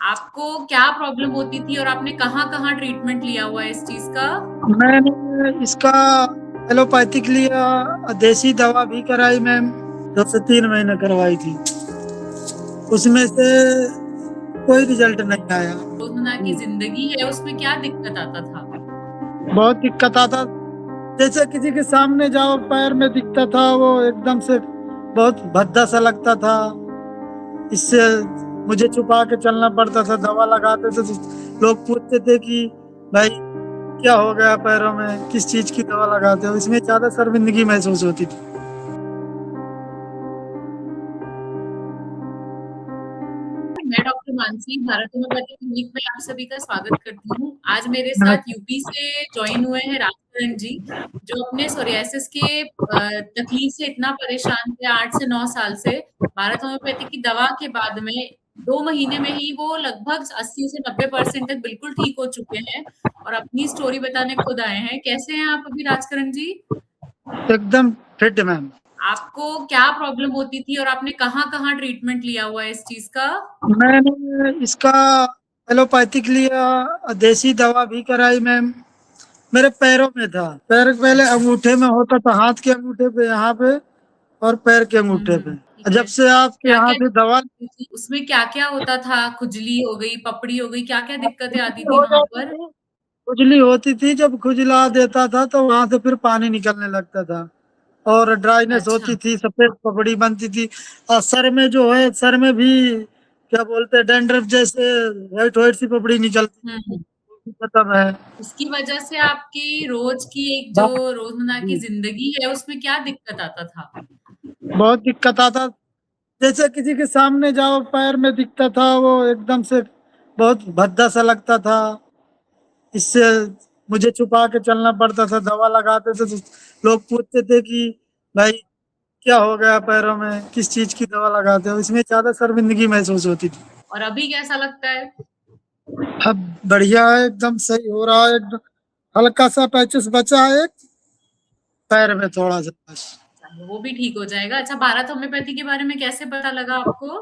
आपको क्या प्रॉब्लम होती थी और आपने कहाँ-कहाँ ट्रीटमेंट लिया हुआ है इस चीज़ का? मैंने इसका एलोपैथिक लिया, देसी दवा भी कराई मैम, 2 से 3 महीने करवाई थी। उसमें से कोई रिजल्ट नहीं आया। रोज़मर्रा की ज़िंदगी है, उसमें क्या दिक्कत आता था? बहुत दिक्कत आता, जैसे किसी के सामने जाओ पैर में दिखता था, वो एकदम से बहुत भद्दा सा लगता था। इससे मुझे छुपा के चलना पड़ता था, दवा लगाते थे तो लोग पूछते थे कि भाई क्या हो गया पैरों में, किस चीज़ की दवा लगाते हो? इसमें ज़्यादा शर्मिंदगी महसूस होती थी। मैं doctor Mansi, Bharat homeopathic clinic में आप सभी का स्वागत करती हूँ। आज मेरे साथ नमस्ते। यूपी से जॉइन हुए हैं राजकरण जी, जो अपने सोरियासिस के तकलीफ से इतना परेशान थे 8 से 9 साल से। भारत होम्योपैथिक की दवा के बाद में 2 महीने में ही वो लगभग 80 से 90% तक बिल्कुल ठीक हो चुके हैं और अपनी स्टोरी बताने खुद आए हैं। कैसे हैं आप अभी राजकरण जी? एकदम फिट मैम। आपको क्या प्रॉब्लम होती थी और आपने कहाँ-कहाँ ट्रीटमेंट लिया हुआ है इस चीज़ का? मैंने इसका एलोपैथिक लिया, देसी दवा भी कराई मैम। मेरे पैरों में था, पैर पहले अच्छा। अंगूठे में होता था, हाथ के अंगूठे पे यहाँ पे और पैर के अंगूठे पे। ठीक जब है। से आपके यहाँ क्या-क्या से दवा दिक्कत थी? उसमें क्या-क्या होता था? खुजली हो गई, पपड़ी हो गई, क्या-क्या दिक्कतें आती खुजली थी हो वहाँ जाती पर? थी, खुजली होती थी, जब खुजला देता था तो वहां से फिर पानी निकलने लगता था और ड्राइनेस अच्छा। होती थी, सफेद पपड़ी बनती थी और सर में जो है, सर में भी क्या बोलते हैं डैंड्रफ जैसे व्हाइट व्हाइट सी पपड़ी निकलती, हुँ। वो भी खत्म है। उसकी वजह से आपकी रोज़ की एक जो बात रोज़मर्रा की जी, ज़िंदगी है, उसमें क्या दिक्कत आता था? बहुत दिक्कत आता, जैसे किसी के सामने जाओ पैर में दिखता था, वो एकदम से बहुत भद्दा सा लगता था। इससे मुझे छुपा के चलना पड़ता था, दवा लगाते थे तो लोग पूछते थे कि भाई क्या हो गया पैरों में, किस चीज़ की दवा लगाते हो? इसमें ज़्यादा शर्मिंदगी महसूस होती थी। और अभी कैसा लगता है? अब बढ़िया है, एकदम सही हो रहा है, एकदम हल्का सा पैचेस बचा है एक पैर में थोड़ा सा बस। चलो वो भी ठीक हो जाएगा। अच्छा, भारत होम्योपैथी के बारे में कैसे पता लगा आपको?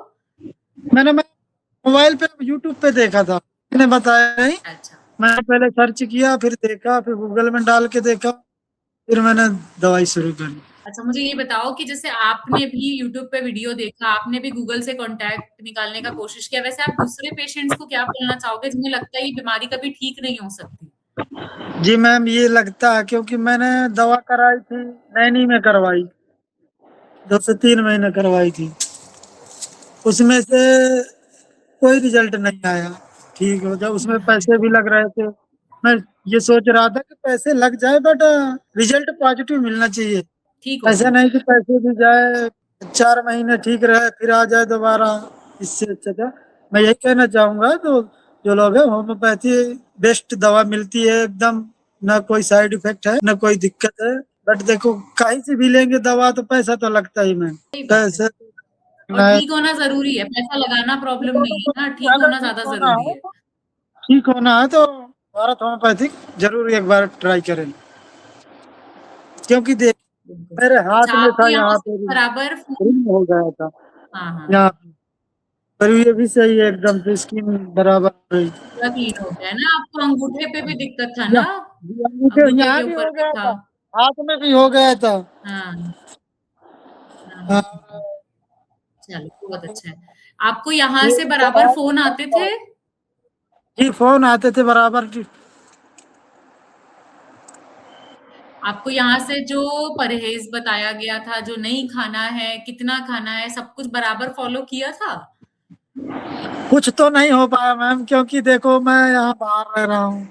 मैं मोबाइल पे यूट्यूब पे देखा था, मैंने बताया नहीं। अच्छा। मैंने पहले सर्च किया, फिर देखा, फिर गूगल में डाल के देखा, फिर मैंने दवाई शुरू करी। अच्छा, मुझे ये बताओ कि जैसे आपने भी यूट्यूब पे वीडियो देखा, आपने भी गूगल से कॉन्टैक्ट निकालने का कोशिश किया, वैसे आप दूसरे पेशेंट्स को क्या बोलना चाहोगे जिन्हें लगता है ये बीमारी कभी ठीक नहीं हो सकती? जी मैम, ये लगता है क्योंकि मैंने दवा कराई थी, नैनी में करवाई, 2 से 3 महीने करवाई थी। उसमें से कोई रिजल्ट नहीं आया, ठीक हो जाए, उसमें पैसे भी लग रहे थे। मैं ये सोच रहा था कि पैसे लग जाए बट रिजल्ट पॉजिटिव मिलना चाहिए। ठीक हो ऐसा जाए। नहीं कि पैसे भी जाए, 4 महीने ठीक रहे फिर आ जाए दोबारा। इससे अच्छा था, मैं यही कहना चाहूँगा तो जो लोग हैं, होम्योपैथी बेस्ट दवा मिलती है एकदम, ना कोई साइड इफ़ेक्ट है, ना कोई दिक्कत है। बट देखो कहीं से भी लेंगे दवा तो पैसा तो लगता ही मैम, सही बात है। पैसे और लगना है। ठीक होना ज़रूरी है, पैसा लगाना प्रॉब्लम नहीं है ना, ठीक अगर होना ठीक ज़्यादा होना ज़रूरी है है। तो ठीक होना है तो भारत होम्योपैथिक ज़रूर एक बार ट्राई करें, क्योंकि देख बिल्कुल मेरे सही। हाथ अच्छा, में आपको था, यहाँ यहाँ से पे बराबर फ़ोन रिंग हो गया था, हाँ, हाँ। यहाँ पे। पर ये भी सही है, एकदम से स्किन बराबर हो गई। पूरा क्लीन हो गया है ना? आपको अंगूठे पे भी दिक्कत था या ना? जी, अंगूठे अंगूठे यहाँ के भी ऊपर हो भी गया था। था, हाथ में भी हो गया था। हाँ। हाँ, हाँ, हाँ, हाँ। चलो बहुत अच्छा है। आपको यहाँ ये से भी बराबर फ़ोन आते थे? जी, फ़ोन आते थे बराबर जी। आपको यहाँ से जो परहेज़ बताया गया था, जो नहीं खाना है, कितना खाना है, सब कुछ बराबर फ़ॉलो किया था? कुछ तो नहीं हो पाया मैम, क्योंकि देखो मैं यहाँ बाहर रह रहा हूँ,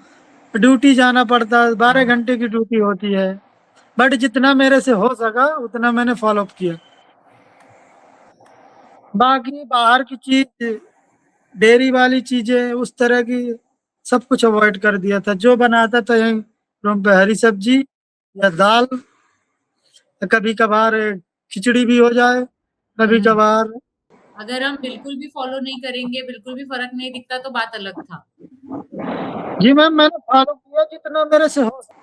ड्यूटी जाना पड़ता है, 12 हाँ। घंटे की ड्यूटी होती है। बट जितना मेरे से हो सका उतना मैंने फ़ॉलो अप किया। बाकी बाहर की चीज़, डेयरी वाली चीज़ें, उस तरह की सब कुछ अवॉइड कर दिया था। जो बनाता था यहीं रूम पे, हरी सब्ज़ी या दाल, कभी-कभार खिचड़ी भी हो जाए, हुँ। कभी-कभार। अगर हम बिल्कुल भी फ़ॉलो नहीं करेंगे, बिल्कुल भी फ़र्क नहीं दिखता तो बात अलग था। जी मैम, मैंने फ़ॉलो किया जितना मेरे से हो सका,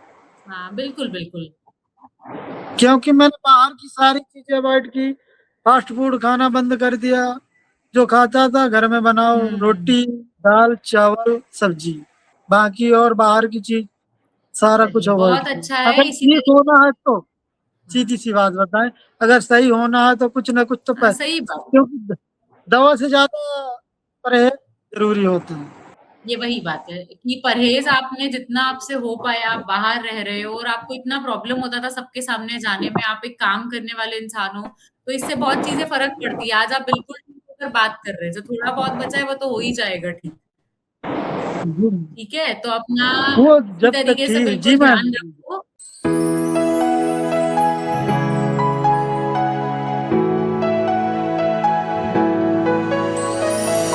हाँ, बिल्कुल, बिल्कुल। क्योंकि मैंने बाहर की सारी चीज़ें अवॉइड की, फ़ास्ट फूड खाना बंद कर दिया। जो खाता था घर में बनाओ हुँ। रोटी दाल, चावल, सब्जी, बाकी और बाहर की चीज़ सारा कुछ चलिए अवॉइड बहुत करो। अच्छा है, अगर इसी ठीक तरीके होना है तो सीधी-सी बात बताएँ, अगर सही होना है तो कुछ न कुछ तो हाँ, सही बात। क्योंकि दवा से ज़्यादा परहेज़ ज़रूरी होता है। ये वही बात है कि परहेज़ आपने जितना आपसे हो पाया, आप बाहर रह रहे हो और आपको इतना प्रॉब्लम होता था सबके सामने जाने में, आप एक काम करने वाले इंसान हो, तो इससे बहुत चीज़ें फ़र्क पड़ती है। आज आप बिल्कुल ठीक होकर बात कर रहे हैं, जो थोड़ा बहुत बचा है वो तो हो ही जाएगा ठीक। जी, ठीक है? तो अपना वो इसी जब तक तरीके से ठीक जी बिल्कुल मैम। ध्यान रखो